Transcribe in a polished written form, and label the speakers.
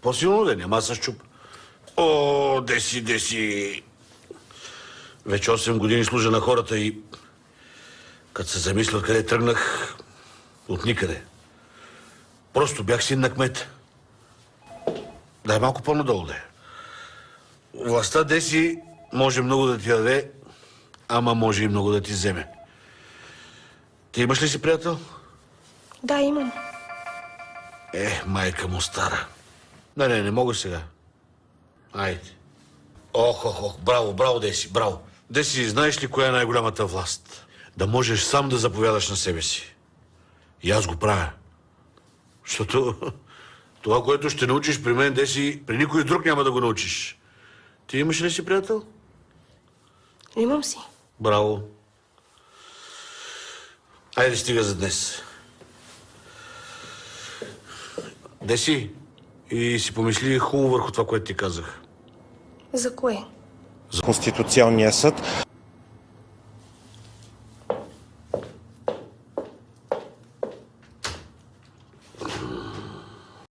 Speaker 1: По-силно да няма с чуп. О, деси. Вече 8 години служа на хората и като се замисля къде тръгнах, от никъде. Просто бях син на кмет. Дай малко по-надолу да е. Властта, деси, може много да ти даде, ама може и много да ти вземе. Ти имаш ли си приятел?
Speaker 2: Да, имам.
Speaker 1: Майка му стара. Не мога сега. Айде. Ох, браво, Деси, браво. Деси, знаеш ли коя е най-голямата власт? Да можеш сам да заповядаш на себе си. И аз го правя. Защото това, което ще научиш при мен, Деси, при никой друг няма да го научиш. Ти имаш ли си приятел?
Speaker 2: Имам си.
Speaker 1: Браво. Айде, стига за днес. Деси, и си помисли хубаво върху това, което ти казах.
Speaker 2: За кое?
Speaker 3: За Конституционния съд.